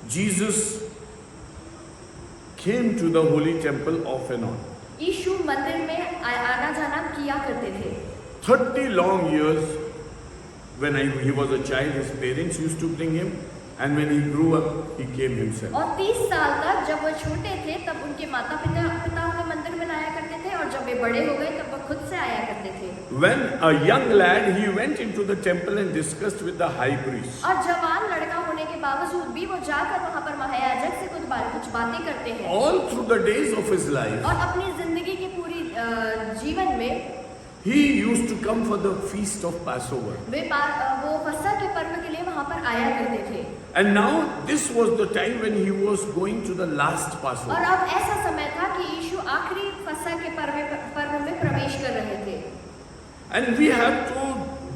Jesus came to the holy temple off and on. यीशु मंदिर में आना जाना किया करते थे। 30 long years when he was a child, his parents used to bring him, and when he grew up, he came himself. और 30 साल तक जब वो छोटे थे तब उनके माता पिता उन्हें मंदिर में लाया करते थे, और जब वे बड़े हो गए तब वो खुद से आया करते थे। When a young lad, he went into the temple and discussed with the high priest. और जवान लड़का होने के बावजूद भी वो जाकर वहाँ पर महायाजक से कुछ बातें करते हैं। All through the days of his life, और अपनी जिंदगी की पूरी जीवन में he used to come for the feast of Passover. वो फसह के पर्व के लिए वहाँ पर आया करते थे। And now this was the time when he was going to the last Passover. और अब ऐसा समय था कि यीशु आखिरी फसह के पर्व में प्रवेश कर रहे थे। And we have to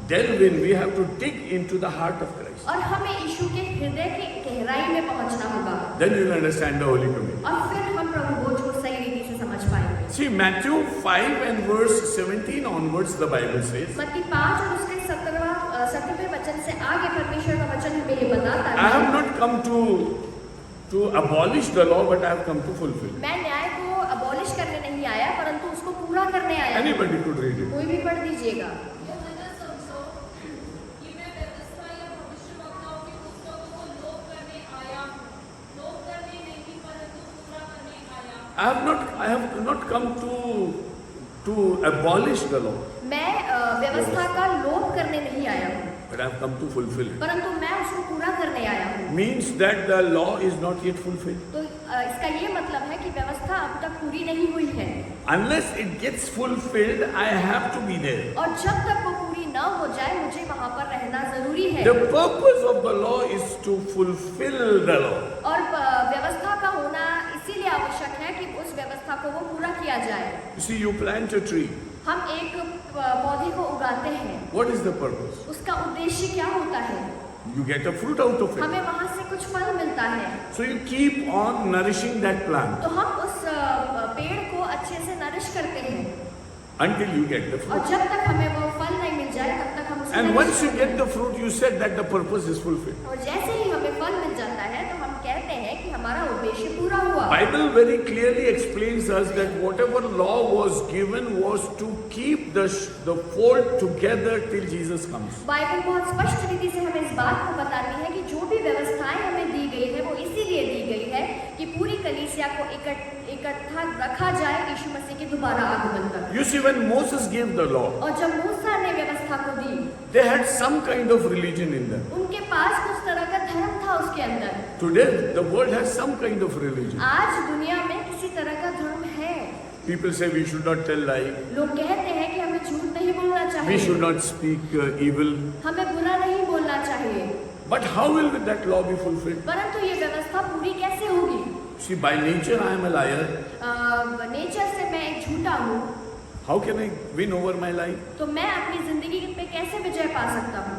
delve in, we have to dig into the heart of Christ. और हमें यीशु के हृदय की गहराई में पहुंचना होगा। Then you will understand the Holy Communion. और फिर हम प्रभु भोज को सही रीति से समझ पाएंगे। See, Matthew 5 and verse 17 onwards, the Bible says, मत्ती 5 और उसके 17वें वचन से आगे परमेश्वर का वचन हमें ये बताता I है। have not come to abolish the law, but I have come to fulfill. मैं न्याय को अबॉलिश करने नहीं आया, परंतु उसको पूरा करने आया। Anybody could read it. कोई भी पढ़ दीजिएगा। I have not come to abolish the law, मैं व्यवस्था का लोप करने नहीं आया हूँ, but I have come to fulfill it. परंतु मैं उसको पूरा करने आया हूँ। Means that the law is not yet fulfilled. तो इसका ये मतलब है कि व्यवस्था अब तक पूरी नहीं हुई है। Unless it gets fulfilled, I have to be there. और जब तक वो पूरी न हो जाए, मुझे वहाँ पर रहना जरूरी है। The purpose of the law is to fulfill the law. और व्यवस्था का होना इसीलिए आवश्यक है कि उस व्यवस्था को वो पूरा किया जाए। You see, you plant a tree. हम एक पौधे को उगाते हैं। What is the purpose? उसका उद्देश्य क्या होता है? You get a fruit out of it. हमें वहाँ से कुछ फल मिलता है। So you keep on nourishing that plant तो हम उस पेड़ को अच्छे से नरिश करते हैं until you get the और fruit. जब तक हमें वो फल नहीं मिल जाए तब तक हम उसे And नरिश once you करते get the fruit, you said that the purpose is fulfilled. हैं। और जैसे ही हमें फल मिल जाता है तो हम कहते हैं कि हमारा उद्देश्य पूरा हुआ। Bible very clearly explains us that whatever law was given was to keep the fold together till Jesus comes. Bible बहुत स्पष्ट रीति से हमें इस बात को बताती है कि जो भी व्यवस्थाएं हमें दी गई है वो इसीलिए दी गई है कि पूरी कलीसिया को इकट्ठा रखा जाए यीशु मसीह के दोबारा आगमन तक। You see, when Moses gave the law, और जब मूसा ने व्यवस्था को दी, they had some kind of religion in them. उनके पास कुछ तरह का धर्म था उसके अंदर। Today, the world has some kind of religion. आज दुनिया में किसी तरह का धर्म है। People say we should not tell lie, लोग कहते हैं कि हमें झूठ नहीं बोलना we चाहिए, should not speak evil. हमें बुरा नहीं बोलना चाहिए। But how will that law be fulfilled? परंतु ये व्यवस्था पूरी कैसे होगी? See, by nature I am a liar. Nature से मैं एक झूठा हूँ, How can I win over my lie? तो मैं अपनी जिंदगी पे कैसे विजय पा सकता हूँ?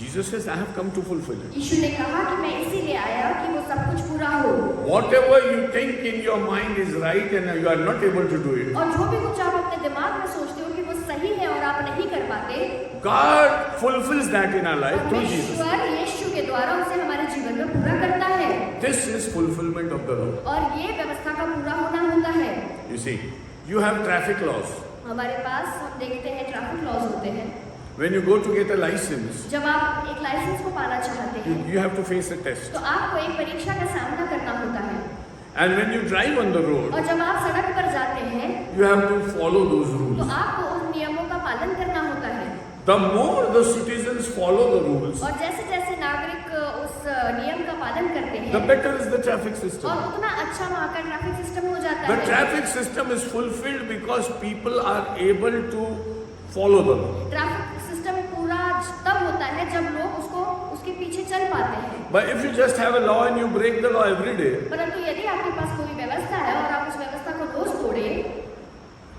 Jesus says, I have come to fulfill it. यीशु ने कहा कि मैं इसीलिए आया कि वो सब कुछ पूरा हो। Whatever you think in your mind is right and you are not able to do it, और जो भी कुछ आप अपने दिमाग में सोचते हो कि वो सही है और आप नहीं कर पाते, God fulfills that in our life through Jesus. परमेश्वर यीशु के द्वारा उसे हमारे जीवन में पूरा करता है। This is fulfillment of the law. और ये व्यवस्था का पूरा होना होता है। You see, you have traffic laws. हमारे पास हम देखते हैं ट्रैफिक लॉज होते हैं। When you go to get a license, जब आप एक लाइसेंस को पाना चाहते हैं you have to face a test. तो आपको एक परीक्षा का सामना करना होता है। And when you drive on the road, और जब आप सड़क पर जाते हैं you have to follow those तो rules. आपको उन नियमों का पालन करना होता है। The more the citizens follow the rules, और जैसे जैसे नागरिक उस नियम का पालन करते the हैं better is the traffic system. और उतना अच्छा वहाँ का ट्रैफिक सिस्टम हो जाता The है। traffic system is fulfilled because people are able to follow the law. Traffic system पूरा तब होता है जब लोग उसके पीछे चल पाते हैं। But if you just have a law and you break the law every day, परंतु यदि आपके पास कोई व्यवस्था है और आप उस व्यवस्था को रोज तोड़े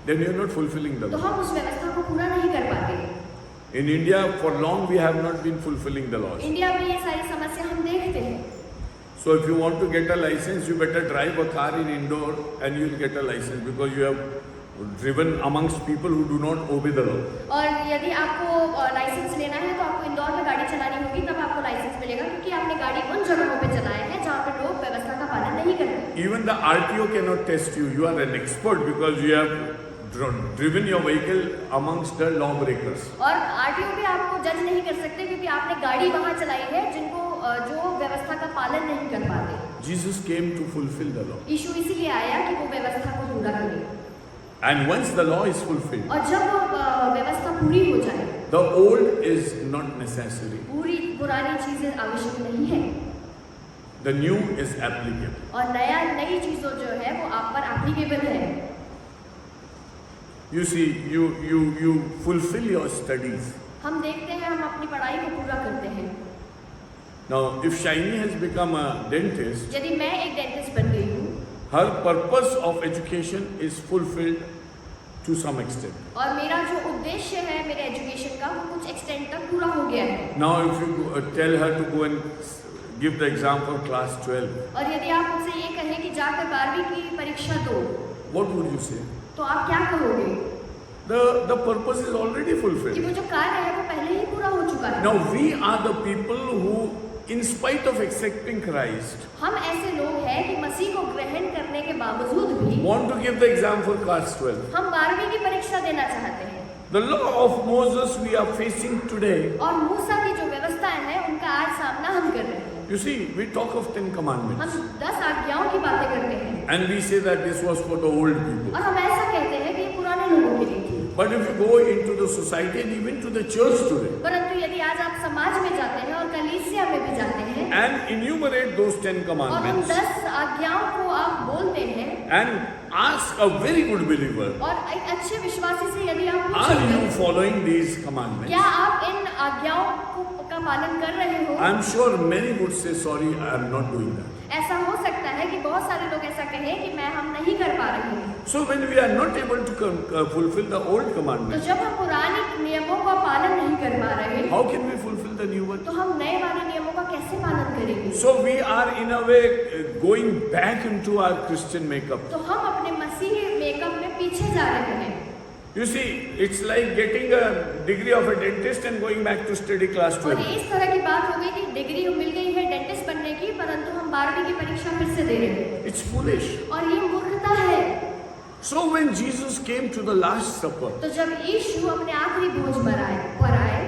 then you are not fulfilling the तो law. हम उस व्यवस्था को पूरा नहीं कर पाते। In India, for long we have not been fulfilling the laws. India में ये सारी समस्या हम देखते हैं। So if you want to get a license, you better drive a car in Indore and you will get a license because you have driven amongst people who do not obey the law. और यदि आपको licence लेना है तो आपको इंदौर में गाड़ी चलानी होगी, तब आपको लाइसेंस मिलेगा क्योंकि आपने गाड़ी उन जगहों पे चलाए हैं जहाँ even the RTO cannot test you. You are an expert because you have driven your vehicle amongst the lawbreakers. और आरटीओ भी आपको जज नहीं कर सकते क्योंकि आपने गाड़ी वहां चलाई है जिनको जो व्यवस्था का पालन नहीं कर पाते। Jesus came to fulfill the law. यीशु इसीलिए आया कि वो व्यवस्था को पूरा करे। And once the law is fulfilled, और जब वो व्यवस्था पूरी हो जाए, the old is not necessary. पुरानी चीजें आवश्यक नहीं है। The new is applicable. और नई चीजों जो है वो आप पर एप्लीकेबल है। You see, you fulfill your studies. हम देखते हैं हम अपनी पढ़ाई को पूरा करते हैं। Now, if Shaini has become a dentist, यदि मैं एक डेंटिस्ट बन गई हूँ, her purpose of education is fulfilled to some extent. और मेरा जो उद्देश्य है मेरे एजुकेशन का वो कुछ एक्सटेंट तक पूरा हो गया है। Now, if you tell her to go and give the exam for class 12, और यदि आप उनसे ये कहें कि जाकर 12वीं की परीक्षा दो, what would you say? तो आप क्या कहोगे? The purpose is already कि fulfilled. वो जो कार्य है वो पहले ही पूरा हो चुका है। Now, we are the people who, in spite of accepting Christ, हम ऐसे लोग हैं कि मसीह को ग्रहण करने के बावजूद भी want to give the exam for class 12. हम 12वीं की परीक्षा देना चाहते हैं। The law of Moses we are facing today. और मूसा की जो व्यवस्था है उनका आज सामना हम कर रहे हैं। You see, we talk of 10 commandments. हम 10 आज्ञाओं की बातें करते हैं And we say that this was for the old people. और हम ऐसा कहते हैं कि ये पुराने लोगों के लिए थी। But if you go into the society and even to the church today, परंतु यदि आज आप समाज में जाते हैं और कलीसिया में भी जाते हैं and enumerate those 10 और उन commandments 10 आज्ञाओं को आप बोलते हैं and ask a very good believer, और एक अच्छे विश्वासी से यदि आप are you पूछेंगे following these commandments? क्या आप इन आज्ञाओं का पालन कर रहे हो? I'm sure many would say, sorry, I am not doing that. ऐसा हो सकता है कि बहुत सारे लोग ऐसा कहें कि हम नहीं कर पा रहे हैं। So when we are not able to fulfill the old तो commandments, जब हम पुराने नियमों का पालन नहीं कर पा रहे how can we fulfill the new one? तो हम नए वाले नियमों का कैसे पालन करेंगे? So we are in a way going back into our Christian makeup. तो हम अपने मसीही मेकअप में पीछे जा रहे हैं। You see, it's like getting a degree of a dentist and going back to study class और 12. इस तरह की बात हो गई कि डिग्री मिल गई है डेंटिस्ट बनने की, परंतु हम 12वीं की परीक्षा फिर से दे रहे हैं। It's foolish. और ये मूर्खता है। So when Jesus came to the Last Supper, तो जब यीशु अपने आखिरी भोज पर आए,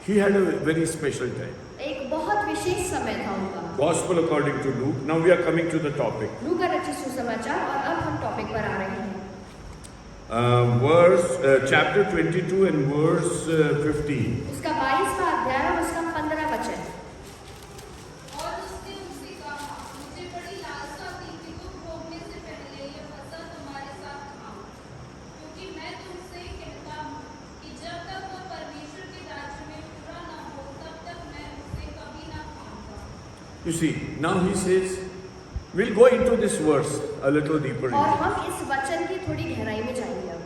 he had a very special time. एक बहुत विशेष समय था उनका। Gospel according to Luke. Now we are coming to the topic. लूका रचित सुसमाचार और अब हम टॉपिक पर आ रहे हैं। Chapter 22 and verse 15. उसका 22वां अध्याय और उसका 15 वचन। और उसने उनसे कहा, मुझे बड़ी लालसा थी कि तुम भोगने से पहले यह फसह तुम्हारे साथ खाऊं, क्योंकि मैं तुमसे कहता हूं कि जब तक वह परमेश्वर के राज्य में पूरा न हो, तब तक मैं उसे कभी न खाऊंगा। You see, now he says, we'll go into this verse a little deeper. और हम इस वचन की थोड़ी गहराई में जाएंगे अब।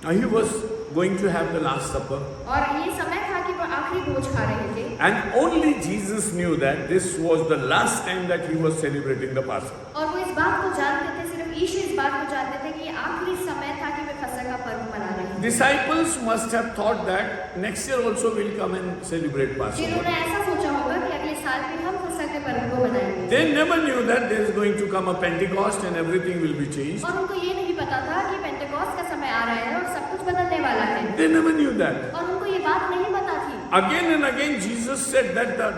Now he was going to have the Last Supper. और ये समय था कि वो आखिरी भोज खा रहे थे। And only Jesus knew that this was the last time that he was celebrating the Passover. और वो इस बात को जानते थे, सिर्फ यीशु इस बात को जानते थे कि ये आखिरी समय था कि वे फसह का पर्व मना रहे हैं। Disciples must have thought that next year also we'll come and celebrate Passover. जिन्होंने ऐसा सोचा होगा कि अगले साल भी हम फसह के पर्व को मनाएंगे। They never knew that there is going to come a Pentecost and everything will be changed. और उनको ये नहीं पता था कि पेंटेकोस्ट का समय आ रहा है और सब कुछ बदलने वाला है। They never knew that. और उनको ये बात नहीं पता थी। Again and again Jesus said that the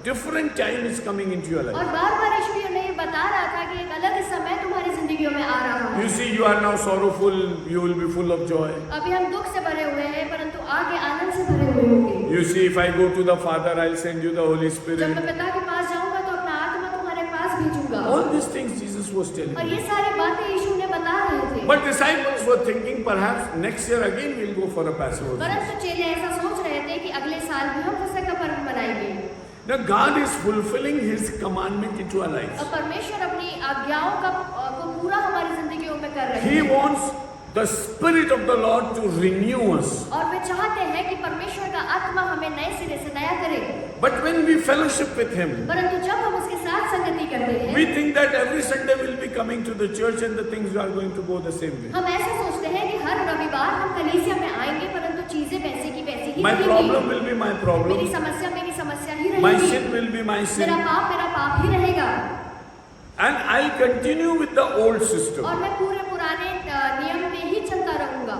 different time is coming into your और life. बार-बार यीशु ने ये बता रहा था कि एक अलग समय तुम्हारी जिंदगियों में आ रहा है। You see, you are now sorrowful, you will be full of joy. अभी हम दुख से भरे हुए हैं, परंतु आगे आनंद से भरे हुए होंगे। You see, if I go to the Father, I'll send you the Holy जब Spirit. मैं पिता के पास जाऊंगा तो अपना आत्मा तुम्हारे पास भेजूंगा। All these things Jesus was telling. और ये सारी बातें यीशु ने बता रहे थे। But disciples were thinking perhaps next year again we'll go for a Passover. परंतु चेले ऐसा सोच रहे थे कि अगले साल भी हम फसह का पर्व मनाएंगे। Now God is fulfilling His commandment into our lives. और परमेश्वर अपनी आज्ञाओं को पूरा हमारी जिंदगियों में कर रहे He हैं। wants the Spirit of the Lord to renew us. और वे चाहते हैं कि परमेश्वर का आत्मा हमें नए सिरे से नया करे। But when we fellowship with Him, परंतु जब हम उसके साथ संगति करते हैं, we think that every Sunday we'll be coming to the church and the things are going to go the same way. हम ऐसे सोचते हैं कि हर रविवार हम कलीसिया में आएंगे, परंतु चीजें वैसे की वैसी ही My रहेंगी। problem will be my मेरी problem. समस्या ही My रहेगी। sin will be my sin. मेरा पाप ही रहेगा। And I'll continue with the old system. और मैं पूरे पुराने नियम में ही चलता रहूंगा।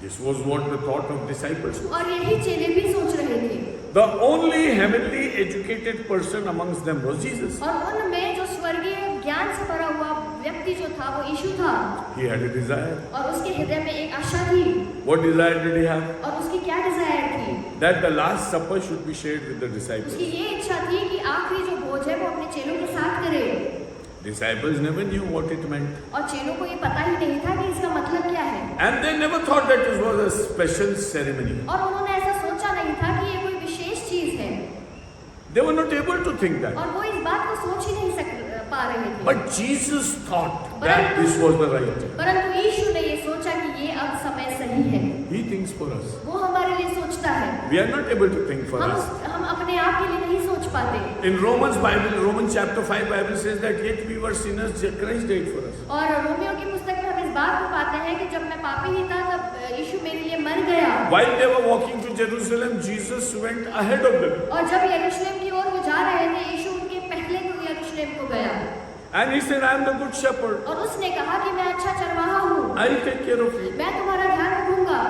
This was what the thought of disciples was. और यही चेले भी सोच रहे थे। The only heavenly educated person amongst them was Jesus. और उनमें जो स्वर्गीय ज्ञान से भरा हुआ व्यक्ति जो था वो यीशु था। He had a desire. और उसके हृदय में एक आशा थी। What desire did he have? और उसकी क्या डिजायर थी? That the last supper should be shared with the disciples. उसकी ये इच्छा थी कि आखिरी जो भोज है वो अपने चेलों के साथ करे। Disciples never knew what it meant. और चेलों को ये पता ही नहीं था कि इसका मतलब क्या है। And they never thought that it was a special ceremony. और उन्होंने ऐसा सोचा नहीं था कि ये कोई विशेष चीज है। They were not able to think that. और वो इस बात को सोच ही नहीं पा रहे थे। But Jesus thought that this was the right time. परंतु यीशु ने ये सोचा कि ये अब समय सही है। He thinks for us. वो हमारे लिए सोचता है। We are not able to think for us. हम अपने आप के लिए नहीं सोच पाते। In Romans chapter 5 Bible says that yet we were sinners, Christ died for us. और रोमियो की पुस्तक में हम इस बात को पाते हैं कि जब मैं पापी ही था तब यीशु मेरे लिए मर गया। While they were walking to Jerusalem, Jesus went ahead of them. और जब यरूशलेम की ओर वो जा रहे थे, यीशु उनके पहले यरूशलेम को गया। And he said, I am the good shepherd. और उसने कहा कि मैं अच्छा चरवाहा हूँ। I will take care of you. मैं तुम्हारा ध्यान रखूंगा।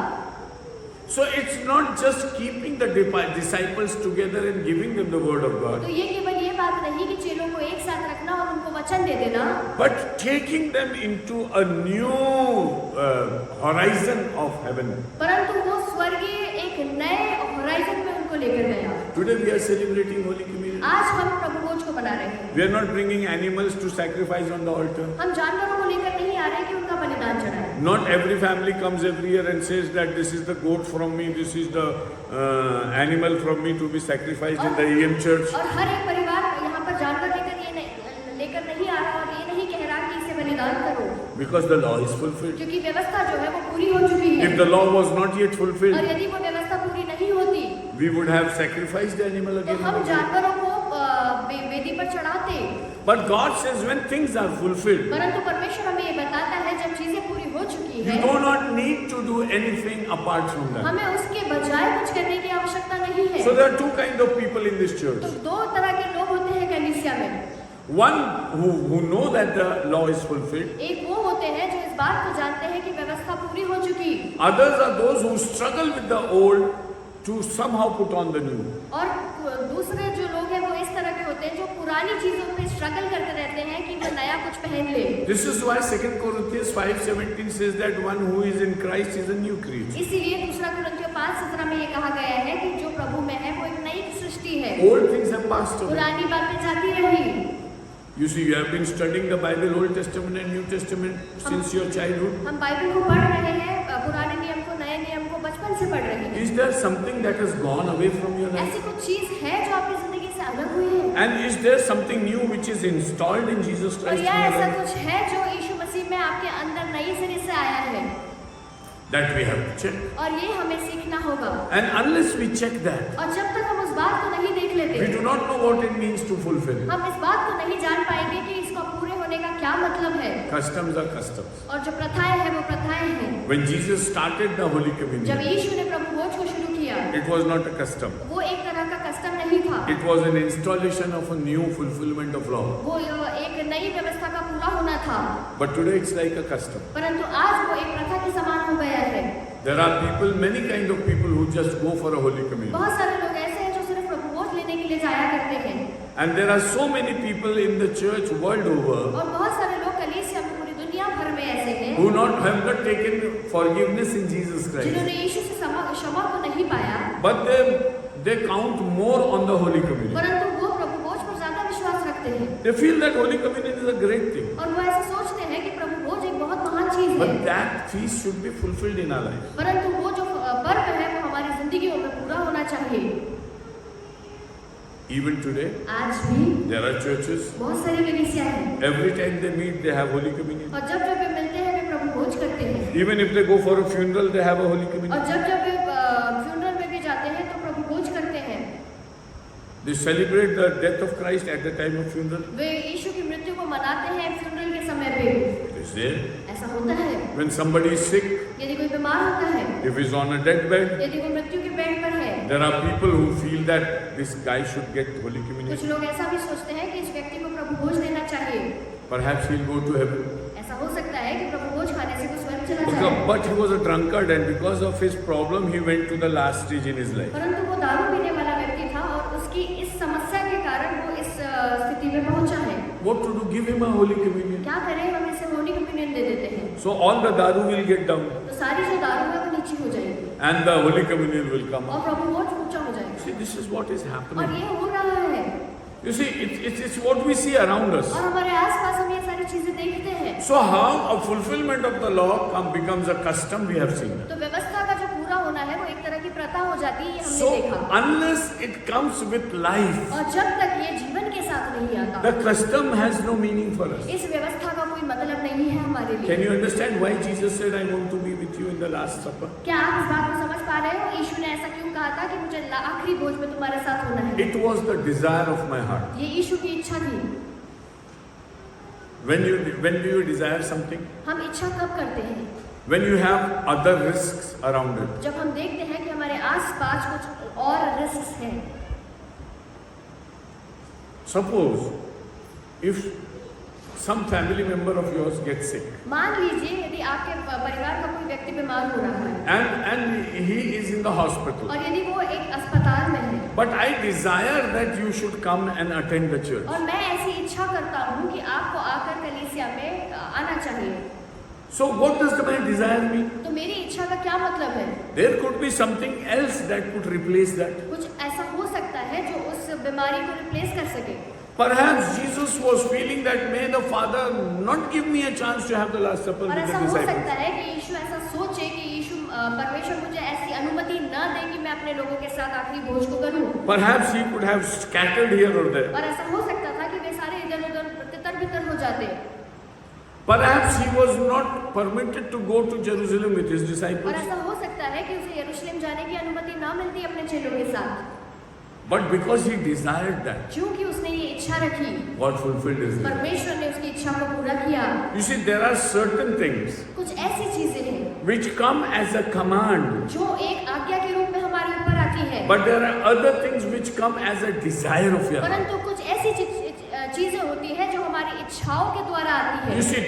So it's not just keeping the disciples together and giving them the word of God, तो ये केवल ये बात नहीं कि चेलों को एक साथ रखना और उनको वचन दे देना, but taking them into a new horizon of heaven. परंतु वो स्वर्गीय एक नए होराइजन में उनको लेकर गया। Today we are celebrating Holy Communion. आज हम प्रभु भोज को मना रहे हैं। We are not bringing animals to sacrifice on the altar. हम जानवरों को लेकर नहीं आ रहे कि उनका बलिदान चढ़ाएं। Not every family comes every year and says that this is the goat from me, this is the animal from me to be sacrificed in the EM church. और हर एक परिवार यहाँ पर जानवर लेकर नहीं आ रहा और ये नहीं कह रहा कि इसे बलिदान करो। Because the law is fulfilled. क्योंकि व्यवस्था जो है वो पूरी हो चुकी है। If the law was not yet और fulfilled, यदि वो व्यवस्था पूरी नहीं होती, we would have sacrificed the animal तो again. हम जानवरों को वेदी पर चढ़ाते। But God says when things are fulfilled, परंतु परमेश्वर हमें ये बताता है जब चीजें पूरी हो चुकी you है, do not need to do anything apart from that. हमें उसके बजाय कुछ करने की आवश्यकता नहीं है। So there are two kinds of people in this church. तो दो तरह के लोग होते हैं कलीसिया में। One who know that the law is fulfilled. एक वो होते हैं जो इस बात को जानते हैं कि व्यवस्था पूरी हो चुकी। Others are those who struggle with the old to somehow put on the new. और दूसरे जो लोग हैं वो इस तरह के होते हैं जो पुरानी चीजों पे स्ट्रगल करते रहते हैं कि वो नया कुछ पहन ले। This is why 2 Corinthians 5:17 says that one who is in Christ is a new creature. इसीलिए दूसरा कुरिन्थियों 5:17 में ये कहा गया है कि जो प्रभु में है वो एक नई सृष्टि है। Old things have passed away. पुरानी बातें जाती रही। You see, you have been studying the Bible, Old Testament and New Testament since your childhood. हम बाइबल को पढ़ रहे हैं, पुराने नियम को नए नियम को बचपन से पढ़ रहे हैं। Is there something that has gone away from your life? ऐसी कुछ चीज है जो आपकी जिंदगी से अलग हुई है? And is there something new which is installed in Jesus और Christ in या your ऐसा life? कुछ है जो यीशु मसीह में आपके अंदर नई सिरे से आया है? That we have to check. और ये हमें सीखना होगा। And unless we check that, और जब तक हम उस बात को नहीं देख लेते, we do not know what it means to fulfill. हम इस बात को नहीं जान पाएंगे कि इसका पूरे होने का क्या मतलब है। Customs are customs. और जो प्रथाएं हैं वो प्रथाएं हैं। When Jesus started the Holy जब Communion, यीशु ने प्रभु भोज को शुरू किया, it was not a custom. वो एक तरह का कस्टम नहीं था। It was an installation of a new fulfillment of law. वो एक नई व्यवस्था का पूरा होना था। But today it's like a custom. परंतु आज वो एक प्रथा के समान हो गया है। There are people, many kind of people who just go for a Holy Communion. बहुत सारे लोग ऐसे हैं जो सिर्फ प्रभु भोज लेने के लिए जाया करते हैं। And there are so many people in the church world over और बहुत सारे लोग कलीसिया में पूरी दुनिया भर में ऐसे हैं who have not taken forgiveness in Jesus Christ. जिन्होंने यीशु से क्षमा को नहीं पाया, But they count more on the Holy Communion. परंतु वो प्रभु भोज पर ज्यादा विश्वास रखते हैं। They feel that Holy Communion is a great thing. और वो ऐसे सोचते हैं कि प्रभु भोज एक बहुत महान चीज है। But that feast should be fulfilled in our life. परंतु वो जो पर्व है वो हमारी जिंदगियों में पूरा होना चाहिए। Even today, आज भी there are churches. बहुत सारी कलीसिया हैं Every time they meet, they have Holy Communion. और जब जब वे मिलते हैं वे प्रभु भोज करते हैं। Even if they go for a funeral, they have a Holy और Communion. जब जब वे फ्यूनरल में भी जाते हैं तो प्रभु भोज करते हैं। They celebrate the death of Christ at the time of funeral. वे यीशु की मृत्यु को मनाते हैं फ्यूनरल के समय पे। Is there? ऐसा होता है। When somebody is sick, यदि कोई बीमार होता है, if he's on a deathbed, यदि कोई मृत्यु के बेड पर है, There are people who feel that this guy should get Holy कुछ Communion. लोग ऐसा भी सोचते हैं कि इस व्यक्ति को प्रभु भोज लेना चाहिए। Perhaps he'll go to heaven. ऐसा हो सकता है कि प्रभु भोज खाने से वो स्वर्ग चला जाए। But he was a drunkard, and because of his problem, he went to the last stage in his life. परंतु वो दारू पीने वाला व्यक्ति था और उसकी इस समस्या के कारण वो इस स्थिति में पहुंचा है। What to do? Give him a Holy Communion. क्या करें, हम इसे होली कम्युनियन दे देते हैं। So all the daru will get down, तो सारी जो दारू है वो नीचे हो जाएगी and the Holy Communion will come और up. प्रभु भोज ऊंचा हो जाएगा। See, this is what is और happening. ये हो रहा है You see, it's what we see around us. और हमारे आसपास हम ये सारी चीजें देखते हैं। So how a fulfillment of the law becomes a custom, we have seen. तो व्यवस्था का जो पूरा होना है वो एक तरह की प्रथा हो जाती है, ये हमने So देखा। unless it comes with life, और जब तक ये जीवन के साथ नहीं आता, the custom has no meaning for us. इस व्यवस्था का कोई मतलब नहीं है हमारे लिए। Can you understand why Jesus said, I want to be with you in the Last Supper? क्या आप इस बात को समझ पा रहे हो? यीशु ने ऐसा क्यों कहा था कि मुझे आखिरी भोज में तुम्हारे साथ होना है? It was the desire of my heart. ये यीशु की इच्छा थी। When do you desire something? हम इच्छा कब करते हैं? When you have other risks around it. जब हम देखते हैं कि हमारे आसपास कुछ और रिस्क हैं। Suppose if some family member of yours gets sick मान लीजिए यदि आपके परिवार का कोई व्यक्ति बीमार हो रहा है and he is in the hospital. और यदि वो एक अस्पताल में है But I desire that you should come and attend the church. और मैं ऐसी इच्छा करता हूँ कि आपको आकर कलीसिया में आना चाहिए। So what does my desire mean? तो मेरी इच्छा का क्या मतलब है? There could be something else that could replace that. कुछ ऐसा हो सकता है जो उस बीमारी को रिप्लेस कर सके। Perhaps Jesus was feeling that may the Father not give me a chance to have the Last Supper और with ऐसा the हो disciples. सकता है कि यीशु ऐसा सोचे कि यीशु परमेश्वर मुझे ऐसी अनुमति न दे कि मैं अपने लोगों के साथ आखिरी भोज को करूं। Perhaps he could have scattered here or there. और ऐसा हो सकता था कि वे सारे इधर उधर तितर बितर हो जाते। Perhaps he was not permitted to go to Jerusalem with his और disciples. ऐसा हो सकता है कि उसे यरूशलेम जाने की अनुमति ना मिलती अपने चेलों के साथ। But because he desired that, क्योंकि उसने ये इच्छा रखी, God fulfilled his will. परमेश्वर ने उसकी इच्छा को पूरा किया। You see, there are certain things कुछ ऐसी चीजें हैं which come as a command, जो एक आज्ञा के रूप में हमारे ऊपर आती है, but there are other things which come as a desire of your heart. परंतु कुछ ऐसी चीजें होती है जो हमारी इच्छाओं के द्वारा आती है। You see,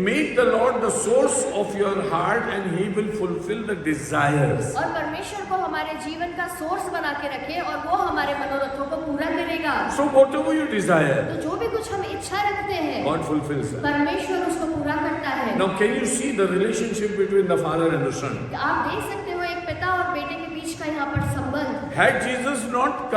make the Lord the source of your heart and He will fulfill the desires. और परमेश्वर को हमारे जीवन का सोर्स बना के रखे और वो हमारे मनोरथों को पूरा करेगा। So whatever you desire, तो जो भी कुछ हम इच्छा रखते हैं, God fulfills that. परमेश्वर उसको पूरा करता है। Now can you see the relationship between the father and the son? आप देख सकते हो एक पिता और बेटे के बीच का यहाँ पर संबंध। Had Jesus not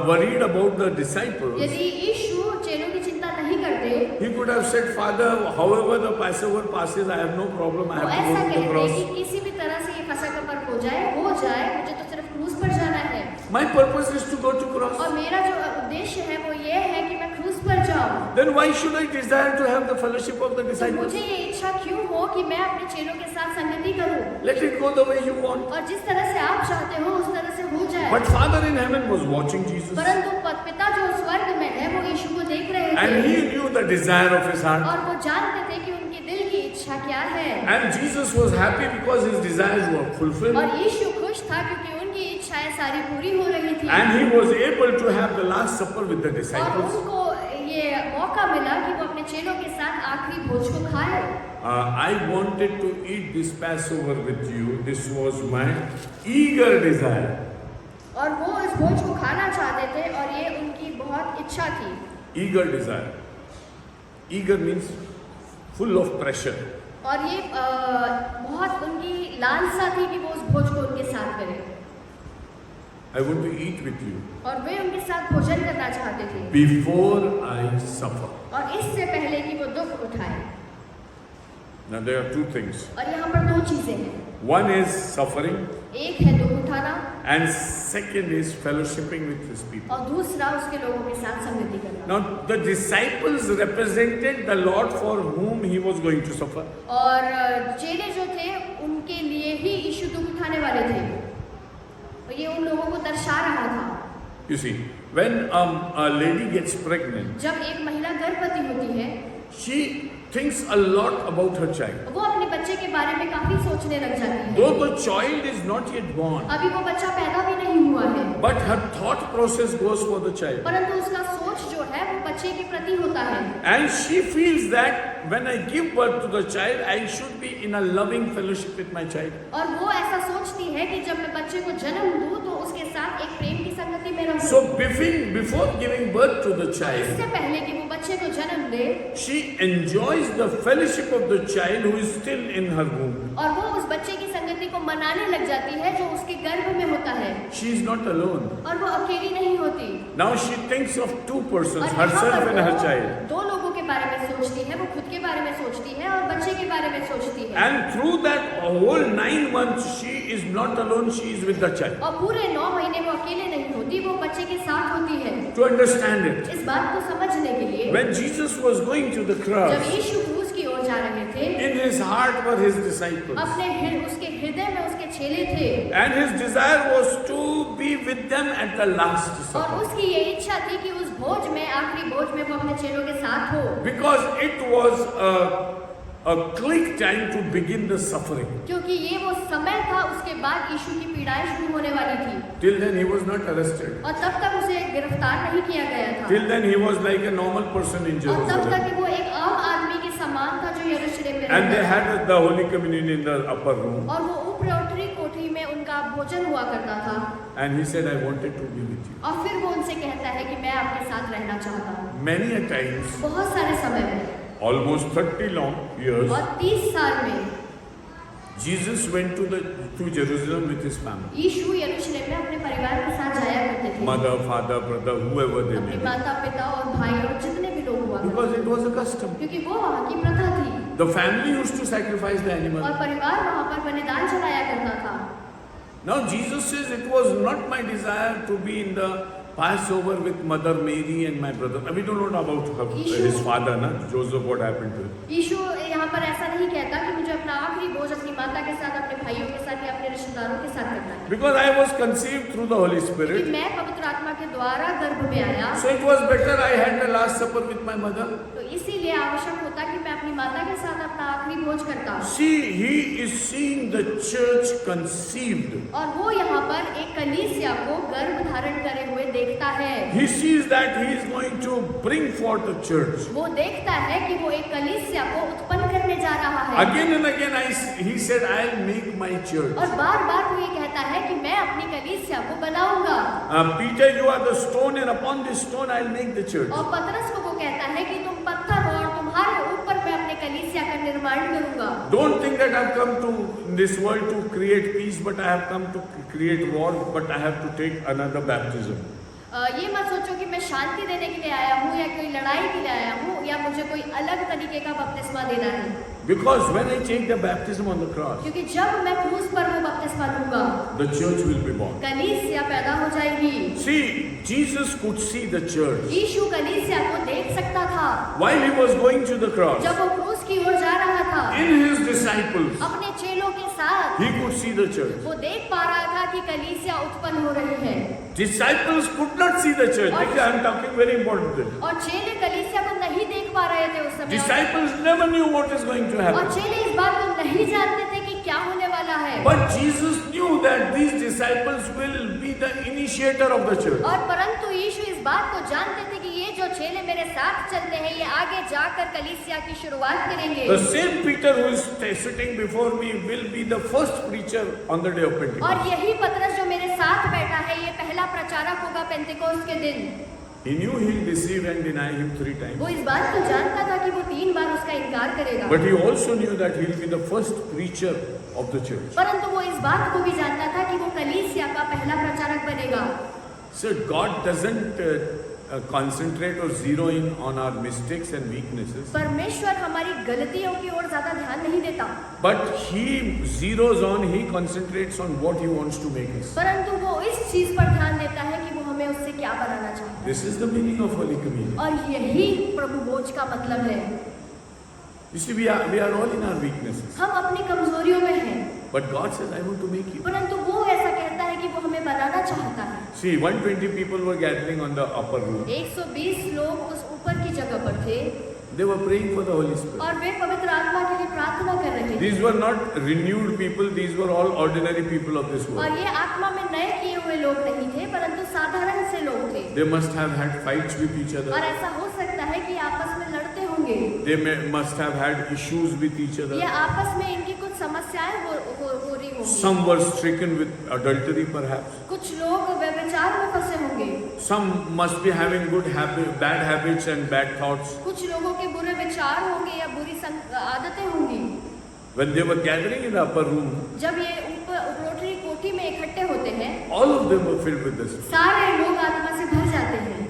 worried about the disciples, यदि यीशु चेलों की चिंता नहीं करते, He could have said, Father, however the Passover passes, I have no problem, I वो have ऐसा to go to the कहते cross. कि किसी भी तरह से ये फसह का पर्व हो जाए, मुझे तो सिर्फ क्रूस पर जाना है। My purpose is to go to cross. और मेरा जो उद्देश्य है वो ये है कि मैं क्रूस पर जाऊं। Then why should I desire to have the fellowship of the तो disciples? मुझे ये इच्छा क्यों हो कि मैं अपने चेलों के साथ संगति करूं? Let it go the way you want. और जिस तरह से आप चाहते हो उस तरह से हो जाए। But Father in heaven was watching Jesus. परंतु पिता जो स्वर्ग में है वो यीशु को देख रहे थे। And He knew the desire of His heart. और वो जानते थे कि उनके दिल की इच्छा क्या है। And Jesus was happy because His desires were fulfilled. और यीशु खुश था क्योंकि उनकी इच्छाएं सारी पूरी हो रही थी। And He was able to have the Last Supper with the और disciples. उनको ये मौका मिला कि वो अपने चेलों के साथ आखिरी भोज को खाए। I wanted to eat this Passover with you. This was my eager desire. और वो इस भोज को खाना चाहते थे और ये उनकी बहुत इच्छा थी। Eager desire. Eager means full of pressure. और ये बहुत उनकी लालसा थी कि वो उस भोज को उनके साथ करें। I want to eat with you और वे उनके साथ भोजन करना चाहते थे before I suffer. और इससे पहले कि वो दुख उठाए। Now there are two things. और यहाँ पर दो चीजें हैं, One is suffering, एक है दुख उठाना and second is fellowshipping with His people. और दूसरा उसके लोगों के साथ संगति करना। Now the disciples represented the Lord for whom He was going to suffer. और चेले जो थे उनके लिए ही यीशु दुख उठाने वाले थे और ये उन लोगों को दर्शा रहा था। You see, when a lady gets pregnant, जब एक महिला गर्भवती होती है she thinks a lot about her child. वो अपने बच्चे के बारे में काफी सोचने लग जाती है। Though the child is not yet born, अभी वो बच्चा पैदा भी नहीं हुआ है, but her thought process goes for the child. परंतु उसका सोच जो है वो बच्चे के प्रति होता है। And she feels that when I give birth to the child, I should be in a loving fellowship with my child. और वो ऐसा सोचती है कि जब मैं बच्चे को जन्म दूं तो उसके साथ एक प्रेम की संगति में रहूं। So before giving birth to the child, इससे पहले कि वो बच्चे को जन्म दे, she enjoys the fellowship of the child who is still in her womb. और वो उस बच्चे की संगति को मनाने लग जाती है जो उसके गर्भ में होता है, She is not alone. और वो अकेली नहीं होती। Now she thinks of two persons, और यहाँ herself पर and her वो child. दो लोगों के बारे में सोचती है, वो खुद के बारे में सोचती है और बच्चे के बारे में सोचती है। And through that whole 9 months, she is not alone, she is with the child. और पूरे 9 महीने वो अकेले नहीं होती, वो बच्चे के साथ होती है। To understand it, इस बात को समझने के लिए when Jesus was going to the जब cross, यीशु क्रूस की ओर जा रहे थे, in his heart were his disciples. उसके हृदय में उसके चेले थे, And his desire was to be with them at the last और supper. उसकी ये इच्छा थी कि उस भोज में, आखिरी भोज में वो अपने चेलों के साथ हो, Because it was a quick time to begin the suffering. क्योंकि ये वो समय था उसके बाद यीशु की पीड़ाएं शुरू होने वाली थी। Till then he was not arrested. और तब तक उसे गिरफ्तार नहीं किया गया था, Till then he was like a normal person in और तब Jerusalem. तक वो एक आम आदमी के समान था जो यरूशलेम में And they रहता था। had the Holy Communion in the upper room. और वो ऊपरी कोठरी में उनका भोजन हुआ करता था, And he said, I wanted to be with you. और फिर वो उनसे कहता है कि मैं आपके साथ रहना चाहता हूँ। Many a times, बहुत सारे समय में, almost 30 long years, और 30 साल में Jesus went to Jerusalem with his family. यीशु यरूशलेम में अपने परिवार के साथ जाया करते थे, Mother, father, brother, whoever they may अपने be. माता पिता और भाई और जितने भी लोग हुआ Because करते it was a custom. थे, क्योंकि वो वहाँ की प्रथा थी, The family used to sacrifice the और animal. परिवार वहाँ पर बलिदान चढ़ाया करता था। Now Jesus says, it was not my desire to be in the Passover with Mother Mary and my brother. We don't know about his father, na? Joseph, what happened to him. यीशु यहाँ पर ऐसा नहीं कहता कि मुझे अपना आखिरी बोझ अपनी माता के साथ, अपने भाइयों के साथ या अपने रिश्तेदारों के साथ करना है, Because I was conceived through the Holy क्योंकि Spirit. मैं पवित्र आत्मा के द्वारा गर्भ में आया, So it was better I had the Last Supper with my mother. तो इसीलिए आवश्यक होता कि मैं अपनी माता के साथ अपना आखिरी भोज करता। See, he is seeing the church conceived. और वो यहाँ पर एक कलीसिया को गर्भ धारण करे हुए देखता है, He sees that he is going to bring forth a church. वो देखता है कि वो एक कलीसिया को उत्पन्न करने जा रहा है। Again and again he said, I'll make my church. और बार बार वो ये कहता है कि मैं अपनी कलीसिया को बनाऊंगा। Peter, you are the stone, and upon this stone I'll make the church. और पतरस को वो कहता है कि तुम पत्थर हो और तुम्हारे ऊपर मैं अपने कलीसिया का निर्माण करूंगा। Don't think that I've come to this world to create peace, but I have come to create war, but I have to take another baptism. ये मत सोचो कि मैं शांति देने के लिए आया हूँ या कोई लड़ाई के लिए आया हूँ या मुझे कोई अलग तरीके का बपतिस्मा देना है, Because when I take the baptism on the cross, क्योंकि जब मैं क्रूस पर वो बपतिस्मा लूंगा, the church will be born. कलीसिया पैदा हो जाएगी। See, Jesus could see the church. यीशु कलीसिया को देख सकता था While he was going to the cross, जब वो क्रूस की ओर जा रहा था, in his disciples, अपने चेलों के साथ he could see the church. वो देख पा रहा था कि कलीसिया उत्पन्न हो रही है, Disciples could not see the church. Because I am talking very important thing. और चेले कलीसिया को नहीं देख पा रहे थे उस समय, Disciples never knew what is going to और happen. चेले इस बात को नहीं जानते थे कि क्या होने वाला है, But Jesus knew that these disciples will be the initiator of the church. और परंतु यीशु इस बात को जानते थे कि ये जो चेले मेरे साथ चलते हैं ये आगे जाकर कलीसिया की शुरुआत करेंगे, The same Peter who is sitting before me will be the first preacher on the day of और Pentecost. यही पतरस जो मेरे साथ बैठा है ये पहला प्रचारक होगा पेंतेकोस्त के दिन। He knew he'll deceive and deny him 3 times. वो इस बात को जानता था कि वो 3 बार उसका इनकार करेगा, But he also knew that he'll be the first preacher of the church. परंतु वो इस बात को भी जानता था कि वो कलीसिया का पहला प्रचारक बनेगा। So God doesn't concentrate or zero in on our mistakes and weaknesses, परमेश्वर हमारी गलतियों की ओर ज्यादा ध्यान नहीं देता, but he zeroes on, he concentrates on what he wants to make us. परंतु वो इस चीज पर ध्यान देता है कि वो हमें उससे क्या बनाना चाहता है, This is the meaning of Holy Communion. और यही प्रभु भोज का मतलब है। You see, we are all in our weaknesses. हम अपनी कमजोरियों में हैं, But God says, I want to make you. परंतु वो ऐसा कहता है कि वो हमें बनाना चाहता है। See, 120 people were gathering on the upper room. 120 लोग उस ऊपर की जगह पर थे। They were praying for the Holy Spirit. और वे पवित्र आत्मा के लिए प्रार्थना कर रहे थे। These were not renewed people, these were all ordinary people of this और world. ये आत्मा में नए किए हुए लोग नहीं थे, परंतु साधारण से लोग थे। They must have had fights with each और other. ऐसा हो सकता है कि आपस में लड़ते होंगे। Must have had issues with each ये other. आपस में इनकी कुछ समस्याएं हो रही होंगी। Some were stricken with adultery perhaps. कुछ लोग व्यभिचार में फंसे होंगे। Some must be having bad habits and bad thoughts. कुछ लोगों के बुरे विचार होंगे या बुरी आदतें होंगी। When they were gathering in the upper room, जब ये ऊपर रोटरी कोठी में इकट्ठे होते हैं, all of them were filled with this. सारे लोग आत्मा से भर जाते हैं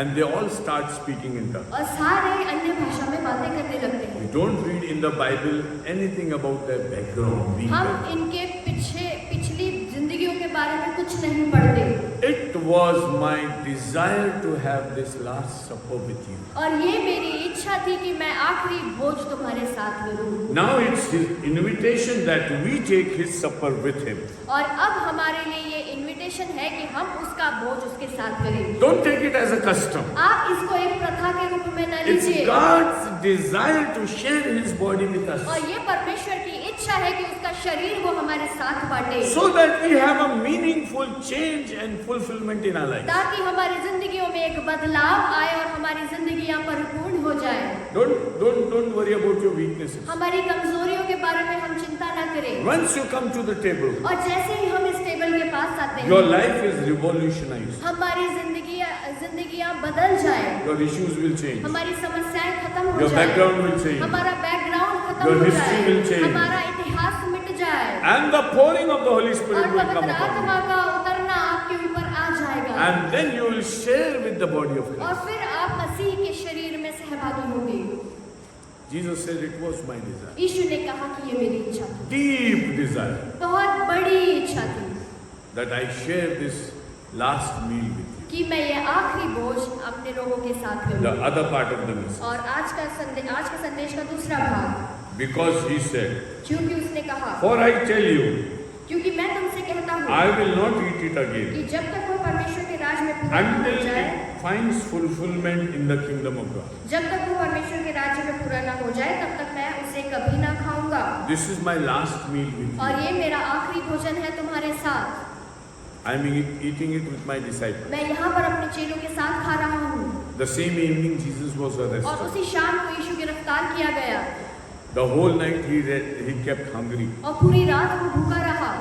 And they all start speaking in tongues. और सारे अन्य भाषा में बातें करने लगते We हैं। don't read in the Bible anything about their background. हम इनके पिछली जिंदगियों के बारे में कुछ नहीं पढ़ते। It was my desire to have this last supper with you. और ये मेरी इच्छा थी कि मैं आखिरी भोज तुम्हारे साथ करूं। Now it's his invitation that we take his supper with him. और अब हमारे लिए ये इनविटेशन है कि हम उसका भोज उसके साथ करें। Don't take it as a custom. आप इसको एक प्रथा के रूप में न It's लीजिए। God's desire to share his body with us. और ये परमेश्वर की इच्छा है कि उसका शरीर वो हमारे साथ बांटे, So that we have a meaningful change and fulfillment in our life. ताकि हमारी जिंदगियों में एक बदलाव आए और हमारी जिंदगियां परिपूर्ण हो जाए। Don't worry about your weaknesses. हमारी कमजोरियों के बारे में हम चिंता न करें। Once you come to the table, और जैसे ही हम इस टेबल के पास आते your हैं, life is revolutionized. हमारी जिंदगियां बदल जाए, Your issues will change. हमारी समस्याएं खत्म हो Your जाए, background will change. हमारा बैकग्राउंड खत्म Your हो history जाए, will change. हमारा इतिहास मिट जाए And the pouring of the Holy और Spirit will come पवित्र upon आत्मा you. का उतरना आपके ऊपर आ जाएगा। And then you will share with the body of और Christ. फिर आप मसीह के शरीर में सहभागी होंगे। Jesus said it was my desire. यीशु ने कहा कि ये मेरी इच्छा थी, Deep desire बहुत बड़ी इच्छा थी that I share this last meal with you. कि मैं ये आखिरी भोज अपने लोगों के साथ The करूं। other part of the message. और आज का संदेश का दूसरा भाग, Because he said, क्योंकि उसने कहा, for I tell you, क्योंकि मैं तुमसे कहता हूँ I will not eat it again कि जब तक वो परमेश्वर के राज में पूरा न हो until जाए, it finds fulfillment in the kingdom of God. जब तक वो परमेश्वर के राज्य में पूरा न हो जाए, तब तक मैं उसे कभी ना खाऊंगा। This is my last meal with you. और ये मेरा आखिरी भोजन है तुम्हारे साथ। I am eating it with my disciples. मैं यहाँ पर अपने चेलों के साथ खा रहा हूँ। The same evening Jesus was और arrested. उसी शाम को यीशु गिरफ्तार किया गया The whole night he kept hungry. और पूरी रात वो भूखा रहा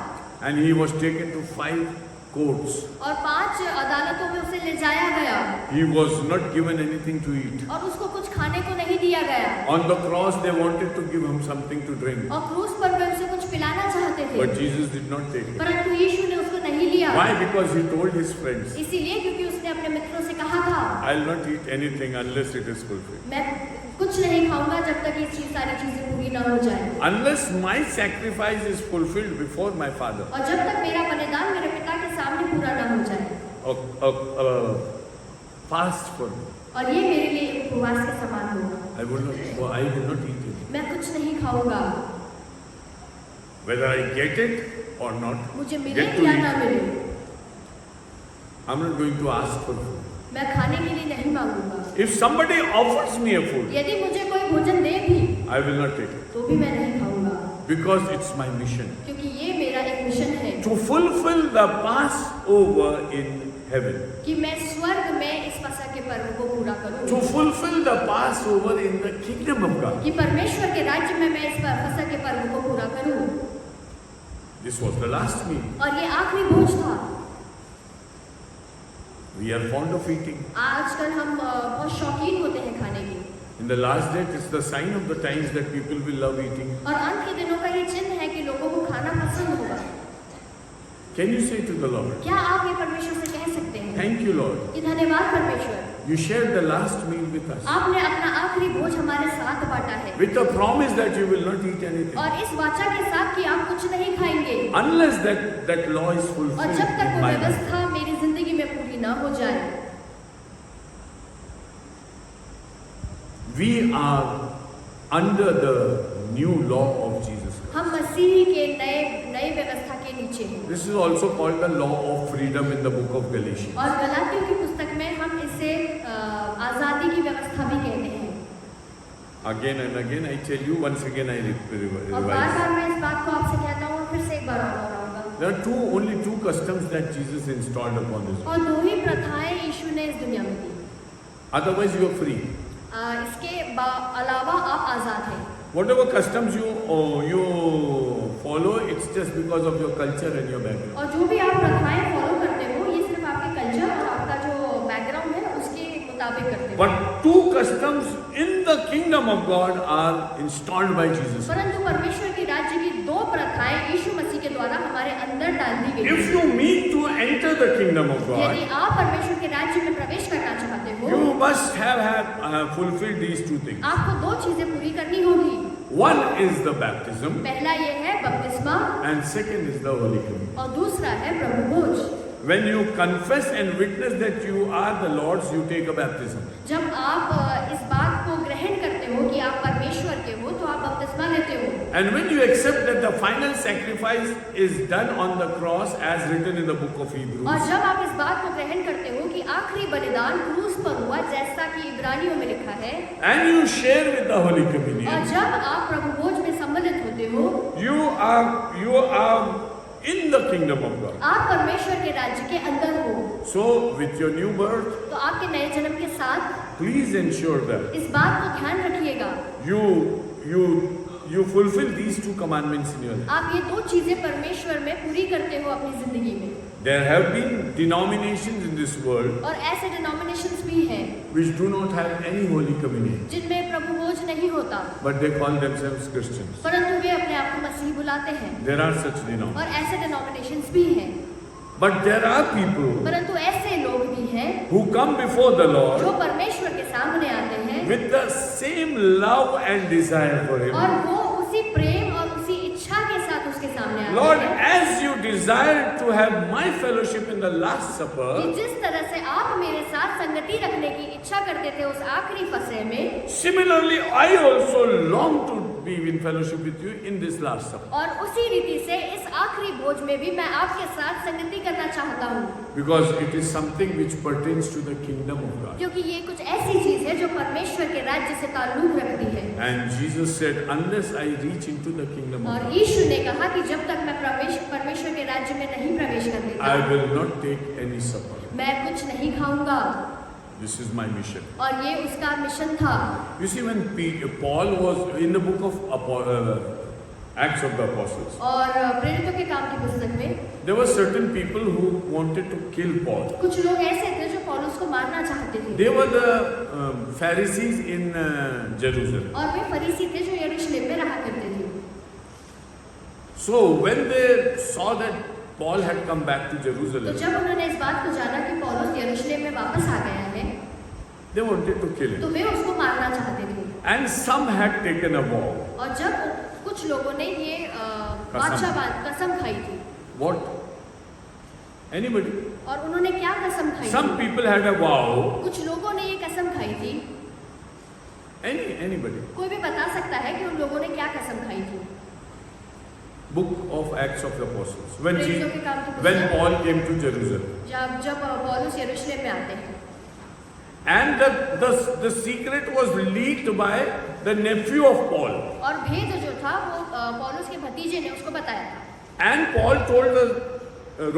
And he was taken to 5 courts. और 5 अदालतों में उसे ले जाया गया He was not given anything to eat. और उसको कुछ खाने को नहीं दिया गया On the cross they wanted to give him something to drink. और क्रूस पर वे उसे कुछ पिलाना चाहते थे, But Jesus did not take it. परंतु यीशु ने उसको नहीं लिया। Why? Because he told his friends, इसीलिए क्योंकि उसने अपने मित्रों से कहा था, I'll not eat anything unless it is fulfilled. मैं कुछ नहीं खाऊंगा जब तक ये सारी चीजें पूरी न हो जाए, Unless my sacrifice is fulfilled before my Father. और जब तक मेरा बलिदान मेरे पिता के सामने पूरा न हो जाए। Fast for me. और ये मेरे लिए उपवास के समान होगा। I will not eat it. मैं कुछ नहीं खाऊंगा, Whether I get it or not, मुझे मिले get to या ना eat. मिले, I'm not going to ask for food. मैं खाने के लिए नहीं मांगूंगा। If somebody offers me a food, यदि मुझे कोई भोजन दे भी I will not take it. तो भी मैं नहीं खाऊंगा, Because it's my mission. क्योंकि ये मेरा एक मिशन है To fulfill the Passover in heaven. कि मैं स्वर्ग में इस फसह के पर्व को पूरा To करूं, fulfill the Passover in the kingdom of God. कि परमेश्वर के राज्य में मैं इस फसह के पर्व को पूरा करूं। This was the last meal. और ये आखिरी भोज था। We are fond of eating. आजकल हम बहुत शौकीन होते हैं खाने के, In the last days, it's the sign of the times that people will love eating. और अंत के दिनों का ये चिन्ह है कि लोगों को खाना पसंद होगा। Can you say to the Lord, क्या आप ये परमेश्वर से कह सकते हैं thank you, Lord. कि धन्यवाद परमेश्वर, You shared the last meal with us. आपने अपना आखिरी भोज हमारे साथ बांटा है, With the promise that you will not eat anything. और इस वाचा के साथ कि आप कुछ नहीं खाएंगे, Unless that law is और fulfilled जब तक in वो my life. व्यवस्था मेरी जिंदगी में पूरी ना हो जाए। We are under the new law of Jesus Christ. हम मसीह के नए व्यवस्था के नीचे हैं, This is also called the law of freedom in the book of Galatians. और गलातियों की पुस्तक में हम इसे आजादी की व्यवस्था भी कहते हैं। Again and again I tell you, once again I और बार revise. बार मैं इस बात को आपसे कहता हूँ और फिर से एक बार और दोहराऊंगा। There are only two customs that Jesus installed upon this. और दो ही प्रथाएं यीशु ने इस दुनिया में दी। Otherwise you are free. इसके अलावा आप आजाद हैं। Whatever customs you follow, it's just because of your culture and your background. और जो भी आप प्रथाएं फॉलो करते हो ये सिर्फ आपके कल्चर और आपका जो बैकग्राउंड है उसके मुताबिक करते हो। But two customs in the kingdom of God are installed by Jesus. परंतु परमेश्वर के राज्य की दो प्रथाएं यीशु मसीह के द्वारा हमारे अंदर डाल दी गई If you mean to enter the kingdom of यदि God, आप परमेश्वर के राज्य में प्रवेश करना चाहते हो you must have fulfilled these two things. आपको दो चीजें पूरी करनी होगी। One is the baptism, पहला ये है बपतिस्मा and second is the Holy Communion. और दूसरा है प्रभु भोज। When you confess and witness that you are the Lord's, you take a baptism. जब आप इस बात को ग्रहण करते हो कि आप परमेश्वर के हो तो आप बपतिस्मा लेते हो। And when you accept that the final sacrifice is done on the cross as written in the book of और Hebrews, जब आप इस बात को ग्रहण करते हो कि आखिरी बलिदान क्रूस पर हुआ जैसा कि इब्रानियों में लिखा है and you share with the Holy और Communion, जब आप प्रभु भोज में सम्मिलित होते हो you are in the kingdom of God. आप परमेश्वर के राज्य के अंदर हो। So with your new birth, तो आपके नए जन्म के साथ please ensure that इस बात को ध्यान रखिएगा you fulfill these two commandments in your life. आप ये दो चीजें परमेश्वर में पूरी करते हो अपनी जिंदगी में। There have been denominations in this world और ऐसे डिनोमिनेशंस भी हैं which do not have any Holy Communion, जिनमें प्रभु भोज नहीं होता but they call themselves Christians. परंतु वे अपने आप को मसीह बुलाते हैं There are such denominations. और ऐसे डिनोमिनेशंस भी हैं But there are people परंतु ऐसे लोग भी हैं who come before the Lord जो परमेश्वर के सामने आते हैं with the same love and desire for Him. और वो उसी प्रेम और उसी इच्छा के साथ उसके सामने आते Lord, हैं as you desire to have my fellowship in the Last कि Supper, जिस तरह से आप मेरे साथ संगति रखने की इच्छा करते थे उस आखिरी फसह में similarly I also long to be in fellowship with you in this Last Supper. और उसी रीति से इस आखिरी भोज में भी मैं आपके साथ संगति करना चाहता हूँ Because it is something which pertains to the kingdom of God. क्योंकि ये कुछ ऐसी चीज है जो परमेश्वर के राज्य से ताल्लुक रखती है And Jesus said, unless I reach into the kingdom of और God, यीशु ने कहा कि जब तक मैं परमेश्वर के राज्य में नहीं प्रवेश कर I लेता will not take any supper. मैं कुछ नहीं खाऊंगा This is my mission. और ये उसका मिशन था। You see, when Paul was in the book of Acts of the Apostles, और प्रेरितों के काम की पुस्तक में there were certain people who wanted to kill Paul. कुछ लोग ऐसे थे जो पौलुस को मारना चाहते थे They were the Pharisees in Jerusalem. और वे फरीसी थे जो यरूशलेम में रहा करते थे। So when they saw that Paul had come back to तो Jerusalem, जब उन्होंने इस बात को जाना कि पौलुस यरूशलेम में वापस आ गया है they wanted to kill तो him. वे उसको मारना चाहते थे And some had taken a vow. और जब कुछ लोगों ने ये कसम खाई थी। What? Anybody? और उन्होंने क्या कसम खाई Some थी? people had a vow. कुछ लोगों ने ये कसम खाई थी। Anybody? कोई भी बता सकता है कि उन लोगों ने क्या कसम खाई थी? Book of Acts of the Apostles. When प्रेरितों के काम की when पुस्तक। Paul came to Jerusalem, जब पौलुस यरूशलेम में आते हैं and the secret was leaked by the nephew of Paul. और भेद जो था वो पौलुस के भतीजे ने उसको बताया था। And Paul told the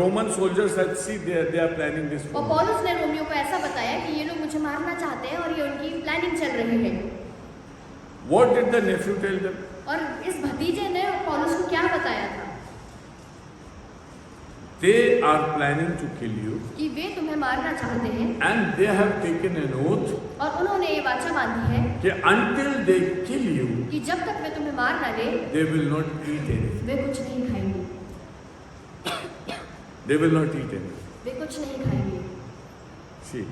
Roman soldiers that see they are planning this for और me. पौलुस ने रोमियो को ऐसा बताया कि ये लोग मुझे मारना चाहते हैं और ये उनकी प्लानिंग चल रही है। What did the nephew tell them? और इस भतीजे ने पौलुस को क्या बताया था They are planning to kill you, कि वे तुम्हें मारना चाहते हैं and they have taken an oath और उन्होंने ये वाचा बांधी है that until they kill you, कि जब तक वे तुम्हें मार ना ले they will not eat anything. वे कुछ नहीं खाएंगे। They will not eat anything. वे कुछ नहीं खाएंगे। See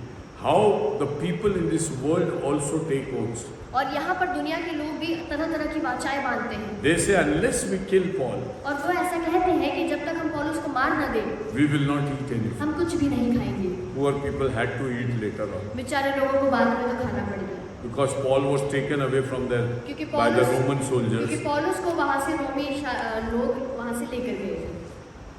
how the people in this world also take oaths. और यहाँ पर दुनिया के लोग भी तरह तरह की वाचाएं बांधते हैं They say unless we kill Paul, और वो ऐसा कहते हैं कि जब तक हम पौलुस को मार ना दें we will not eat anything. हम कुछ भी नहीं खाएंगे। Poor people had to eat later on बेचारे लोगों को बाद में तो खाना पड़ गया because Paul was taken away from there क्योंकि by the पौलुस Roman soldiers. क्योंकि पौलुस को वहाँ से रोमी लोग वहाँ से लेकर गए थे।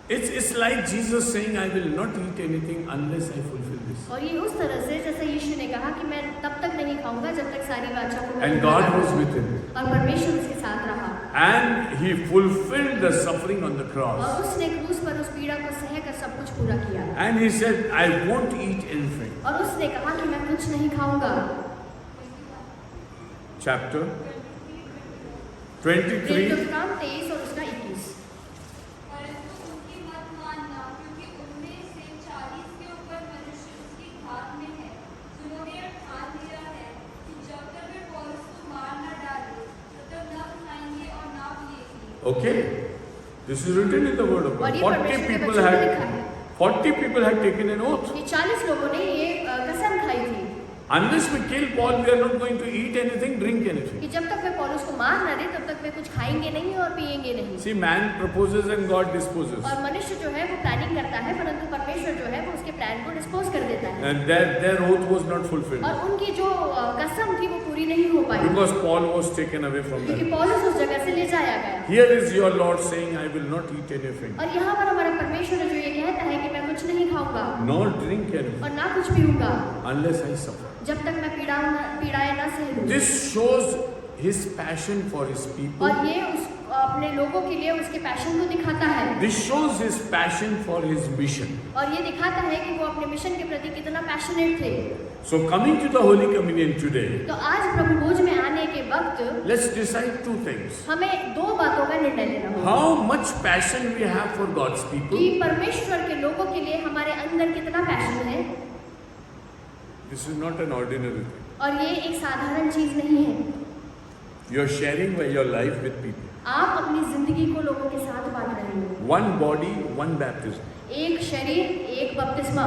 It's like Jesus saying, I will not eat anything unless I fulfill this. और ये उस तरह से जैसे यीशु ने कहा कि मैं तब तक नहीं खाऊंगा जब तक सारी वाचा को मैं And पूरा God ना was करूं। with him. और परमेश्वर उसके साथ रहा And he fulfilled the suffering on the और cross. उसने क्रूस पर उस पीड़ा को सह कर सब कुछ पूरा किया And he said, I won't eat anything. और उसने कहा कि मैं कुछ नहीं खाऊंगा। Chapter 23. प्रेरितों 23 और उसका 21। परंतु उनकी मत मानना, क्योंकि उनमें से 40 के ऊपर मनुष्य उसकी घात में है, जिन्होंने यह ठान लिया है कि जब तक वे पौलुस को मार न डाले, तब तक न खाएंगे और न पिएंगे। Okay. This is written in the word of और God. ये 40 परमेश्वर के people वचन में लिखा had है 40 people had taken an oath. ये 40 लोगों ने ये कसम खाई थी Unless we kill Paul, we are not going to eat anything, drink anything. कि जब तक वे पौलुस को मार न दे तब तक वे कुछ खाएंगे नहीं और पिएंगे नहीं। See, man proposes and God disposes. और मनुष्य जो है वो प्लानिंग करता है परंतु परमेश्वर जो है वो उसके प्लान को डिस्पोज कर देता है And their oath was not fulfilled. और उनकी जो कसम थी वो पूरी नहीं हो पाई Because Paul was taken away from क्योंकि them. पौलुस उस जगह से ले जाया गया। Here is your Lord saying, I will not eat anything, और यहाँ पर हमारा परमेश्वर जो ये कहता है कि मैं कुछ नहीं खाऊंगा nor drink anything, और ना कुछ पीऊंगा unless I suffer. जब तक मैं पीड़ाएं ना सह लूं। This shows his passion for his people. और ये उस अपने लोगों के लिए उसके पैशन को दिखाता है This shows his passion for his mission. और ये दिखाता है कि वो अपने मिशन के प्रति कितना पैशनेट थे। So coming to the Holy Communion today, तो आज प्रभु भोज में आने के वक्त let's decide two things. हमें दो बातों का निर्णय लेना होगा How much passion we have for God's कि people. परमेश्वर के लोगों के लिए हमारे अंदर कितना पैशन है This is not an ordinary thing. और ये एक साधारण चीज नहीं है। You're sharing your life with people. आप अपनी जिंदगी को लोगों के साथ बांट रहे हो। One body, one baptism. एक शरीर एक बपतिस्मा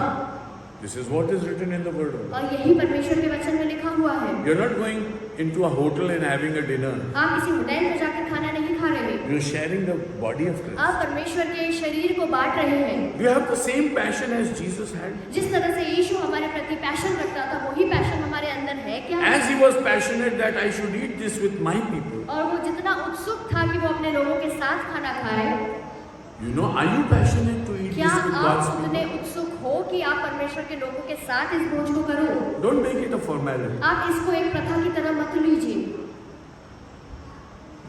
This is what is written in the Word of God. और यही परमेश्वर के वचन में लिखा हुआ है। You're not going into a hotel and having a dinner. आप किसी होटल में जाकर खाना नहीं खा रहे, You're sharing the body of Christ. आप परमेश्वर के शरीर को बांट रहे हैं। Do you have the same passion as Jesus had? जिस तरह से यीशु हमारे प्रति पैशन रखता था वही पैशन हमारे अंदर है क्या? As he was passionate that I should eat this with my people. और वो जितना उत्सुक था कि वो अपने लोगों के साथ खाना खाए, You know, are you passionate to eat क्या this with God's आप उतने people? उत्सुक हो कि आप परमेश्वर के लोगों के साथ इस भोज को करो? Don't make it a formality. आप इसको एक प्रथा की तरह मत लीजिए।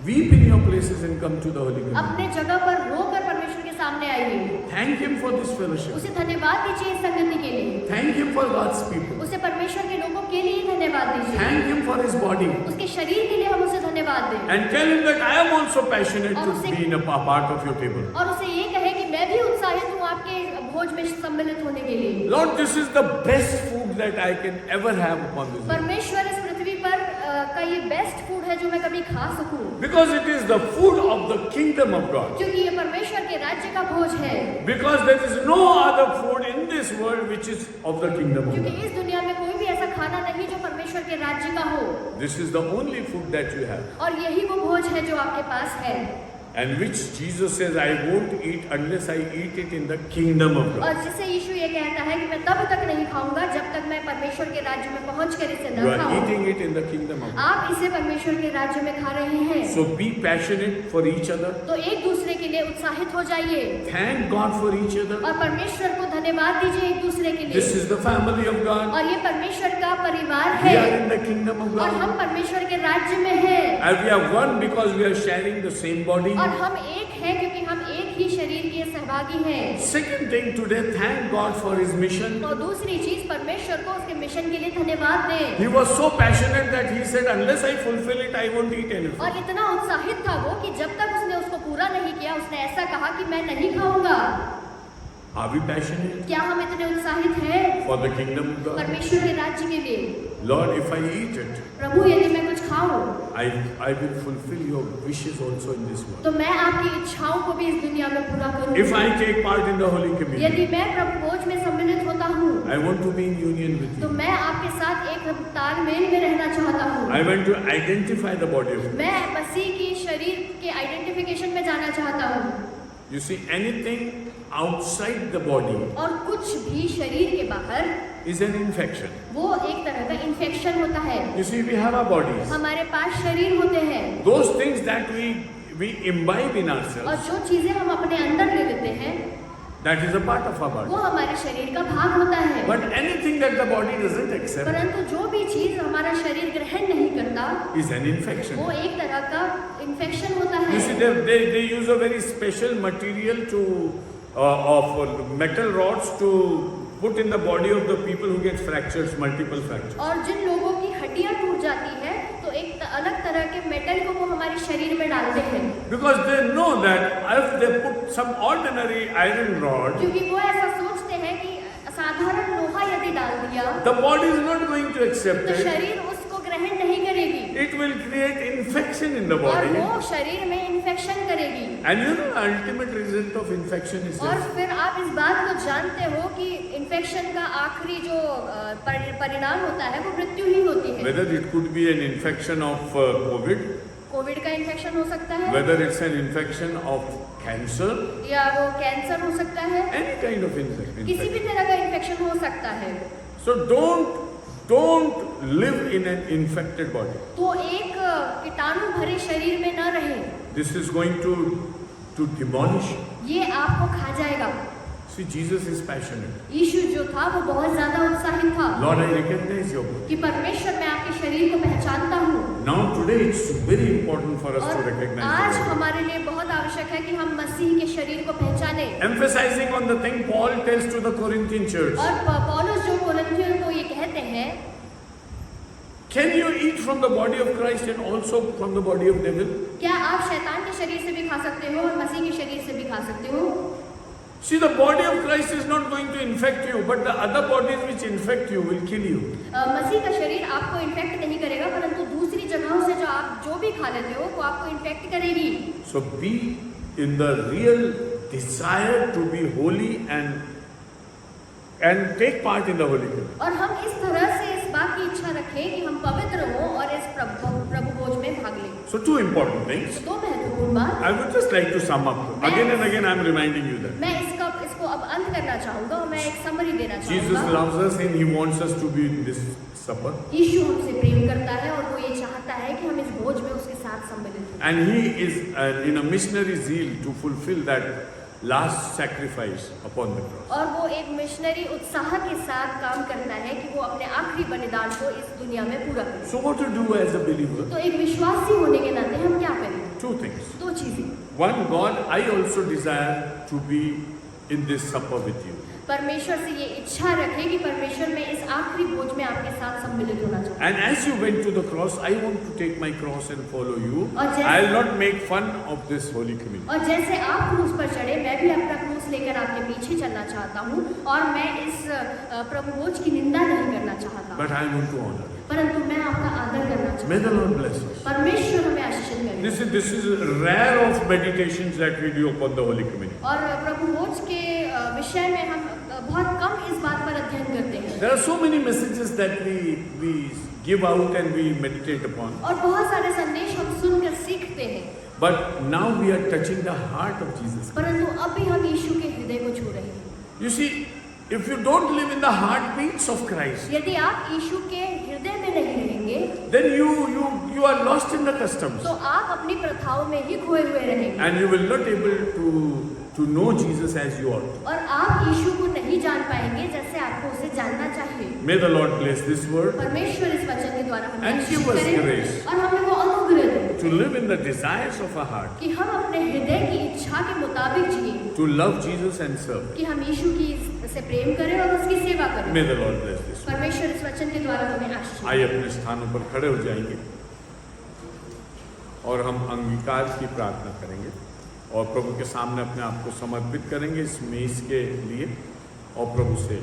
Weep in your places and come to the Holy Communion. अपने जगह पर रोकर परमेश्वर के सामने आइए। Thank Him for this fellowship. उसे धन्यवाद दीजिए इस संगति के लिए। Thank Him for God's people. उसे परमेश्वर के लोगों के लिए धन्यवाद दीजिए। Thank Him for His body. उसके शरीर के लिए हम उसे धन्यवाद दें And tell Him that I am also passionate to be in a part of your table. और उसे ये कहे कि मैं भी उत्साहित हूँ आपके भोज में सम्मिलित होने के लिए। Lord, this is the best food that I can ever have upon this earth. परमेश्वर इस पृथ्वी पर का ये बेस्ट फूड है जो मैं कभी खा सकूं, Because it is the food of the kingdom of God. क्योंकि ये परमेश्वर के राज्य का भोज है। Because there is no other food in this world which is of the kingdom of क्योंकि God. इस दुनिया में कोई भी ऐसा खाना नहीं जो परमेश्वर के राज्य का हो, This is the only food that you have. और यही वो भोज है जो आपके पास है And which Jesus says, I won't eat unless I eat it in the kingdom of God. और जिसे यीशु ये कहता है कि मैं तब तक नहीं खाऊंगा जब तक मैं परमेश्वर के राज्य में पहुंचकर इसे You न are खाऊं। eating it in the kingdom of God. आप इसे परमेश्वर के राज्य में खा रहे हैं, So be passionate for each other. तो एक दूसरे के लिए उत्साहित हो जाइए Thank God for each other. और परमेश्वर को धन्यवाद दीजिए एक दूसरे के This लिए। is the family of God. और ये परमेश्वर का परिवार We है are in the kingdom of और God. हम परमेश्वर के राज्य में हैं And we are one because we are sharing the same body. और हम एक हैं क्योंकि हम एक ही शरीर के सहभागी हैं। Second thing today, thank God for His mission. और दूसरी चीज परमेश्वर को उसके मिशन के लिए धन्यवाद दें। He was so passionate that He said, unless I fulfill it, I won't eat anything. और इतना उत्साहित था वो कि जब तक उसने उसको पूरा नहीं किया उसने ऐसा कहा कि मैं नहीं खाऊंगा। Are we passionate क्या हम इतने उत्साहित हैं for the kingdom of God? परमेश्वर के राज्य के लिए? Lord, if I eat it, प्रभु यदि मैं कुछ खाऊं I will fulfill your wishes also in this world. तो मैं आपकी इच्छाओं को भी इस दुनिया में पूरा करूं। If I take part in the Holy Communion, यदि मैं प्रभु भोज में सम्मिलित होता हूँ I want to be in union with तो you. मैं आपके साथ एक तालमेल में रहना चाहता हूँ। I want to identify the body of Christ. मैं मसीह की शरीर के आइडेंटिफिकेशन में जाना चाहता हूँ You see, anything outside the body और कुछ भी शरीर के बाहर is an infection. वो एक तरह का इन्फेक्शन होता है। You see, we have our bodies. हमारे पास शरीर होते हैं Those things that we imbibe in और ourselves, जो चीजें हम अपने अंदर ले लेते हैं That is a part of our वो body. हमारे शरीर का भाग होता है। But anything that the body doesn't accept परंतु जो भी चीज हमारा शरीर ग्रहण नहीं करता is an infection. वो एक तरह का इन्फेक्शन होता You see, है। they use a very special material of metal rods to put in the body of the people who get fractures, multiple fractures. और जिन लोगों की हड्डियां टूट जाती है तो एक अलग तरह के मेटल को वो हमारे शरीर में डालते हैं। Because they know that if they put some ordinary iron rod, क्योंकि वो ऐसा सोचते हैं कि साधारण लोहा यदि डाल दिया the body is not going to accept तो it. शरीर उसको ग्रहण नहीं करेगी It will create infection in the और body. वो शरीर में इन्फेक्शन करेगी। And you know, the ultimate result of infection is और this. फिर आप इस बात को जानते हो कि इन्फेक्शन का आखिरी जो परिणाम होता है वो मृत्यु ही होती है। Whether it could be an infection of COVID, Covid का इन्फेक्शन हो सकता है whether it's an infection of cancer, या वो कैंसर हो सकता है, any kind of किसी infection. भी तरह का इन्फेक्शन हो सकता है। So don't live in an infected body. तो एक कीटाणु भरे शरीर में न रहे, This is going to demolish. ये आपको खा जाएगा। See, Jesus is passionate. यीशु जो था वो बहुत ज्यादा उत्साहित था Lord, I recognize your word. कि परमेश्वर मैं आपके शरीर को पहचानता हूँ। Now today it's very important for us to और recognize आज the word. हमारे लिए बहुत आवश्यक है कि हम मसीह के शरीर को पहचाने। Emphasizing on the thing Paul tells to the Corinthian church. और पौलुस जो कोरिन्थियों को ये कहते हैं, Can you eat from the body of Christ and also from the body of devil? क्या आप शैतान के शरीर से भी खा सकते हो और मसीह के शरीर से भी खा सकते हो? See, the body of Christ is not going to infect you, but the other bodies which infect you will kill you. मसीह का शरीर आपको इन्फेक्ट नहीं करेगा, परंतु दूसरी जगहों से जो आप जो भी खा लेते हो वो आपको इन्फेक्ट करेगी। So be in the real desire to be holy and take part in the Holy Communion. और हम इस तरह से इस बात की इच्छा रखें कि हम पवित्र हों और इस प्रभु भोज में भाग लें। So two important things. दो महत्वपूर्ण बात। I would just like to sum up. Again and again I am reminding you that. मैं इसको अब अंत करना चाहूंगा और मैं एक समरी देना Jesus चाहूंगा। loves us and He wants us to be in this supper. यीशु हमसे प्रेम करता है और वो ये चाहता है कि हम इस भोज में उसके साथ सम्मिलित हों। And He is in a missionary zeal to fulfill that last sacrifice upon the cross. और वो एक मिशनरी उत्साह के साथ काम करता है कि वो अपने आखिरी बलिदान को इस दुनिया में पूरा करे। So what to do as a believer? तो एक विश्वासी होने के नाते हम क्या करें? Two things. दो चीजें। One, God, I also desire to be in this supper with you. परमेश्वर से ये इच्छा रखें कि परमेश्वर मैं इस आखिरी भोज में आपके साथ सम्मिलित होना चाहता हूँ। And as you went to the cross, I want to take my cross and follow you. और जैसे- I'll not make fun of this Holy Communion. और जैसे आप क्रूस पर चढ़े, मैं भी अपना क्रूस लेकर आपके पीछे चलना चाहता हूँ और मैं इस प्रभु भोज की निंदा नहीं करना चाहता, But I want to honor it. परंतु मैं आपका आदर करना चाहता May the Lord bless us. हूँ। परमेश्वर हमें आशीषित करे। This is rare of meditations that we do upon the Holy Communion. और प्रभु भोज के विषय में हम बहुत कम इस बात पर अध्ययन करते हैं। There are so many messages that we give out and we meditate upon. और बहुत सारे संदेश हम सुनकर सीखते हैं, But now we are touching the heart of Jesus. परंतु अब भी हम यीशु के हृदय को छू रहे हैं। You see, if you don't live in the heartbeats of Christ, यदि आप यीशु के हृदय में नहीं रहेंगे, then you are lost in the customs. तो आप अपनी प्रथाओं में ही खोए हुए रहेंगे And you will not able to know Jesus as you ought. और आप यीशु को नहीं जान पाएंगे जैसे आपको उसे जानना चाहिए। May the Lord bless this word परमेश्वर इस वचन के द्वारा हमें And आशीष give us करे grace. और हमें वो अनुग्रह दे to live in the desires of our heart, कि हम अपने हृदय की इच्छा के मुताबिक जिए, to love Jesus and serve. कि हम यीशु की से प्रेम करें और उसकी सेवा करें। May the Lord bless this. परमेश्वर इस वचन के द्वारा हमें आशीष दे। आइए अपने स्थानों पर खड़े हो जाएंगे और हम अंगीकार की प्रार्थना करेंगे और प्रभु के सामने अपने आप को समर्पित करेंगे इस मेज के लिए और प्रभु से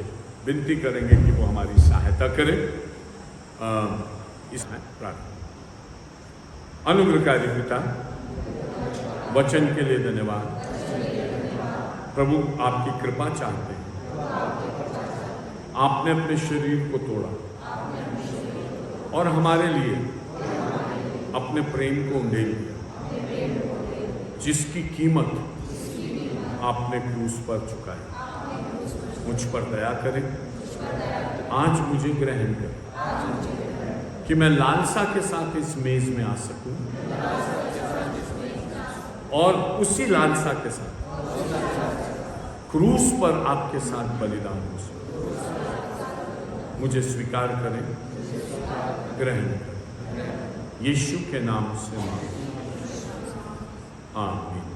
विनती करेंगे कि वो हमारी सहायता करें। इसमें प्रार्थना। अनुग्रहकारी पिता, वचन के लिए धन्यवाद। प्रभु आपकी कृपा चाहते हैं। आपने अपने शरीर को तोड़ा और हमारे लिए अपने प्रेम को उंडेल दिया, जिसकी कीमत आपने क्रूस पर चुकाई। मुझ पर दया करें, आज मुझे ग्रहण करें कि मैं लालसा के साथ इस मेज में आ सकूं और उसी लालसा के साथ क्रूस पर आपके साथ बलिदान हो सकूं। मुझे स्वीकार करें, ग्रहण करें। यीशु के नाम से मांगता हूं। आमीन।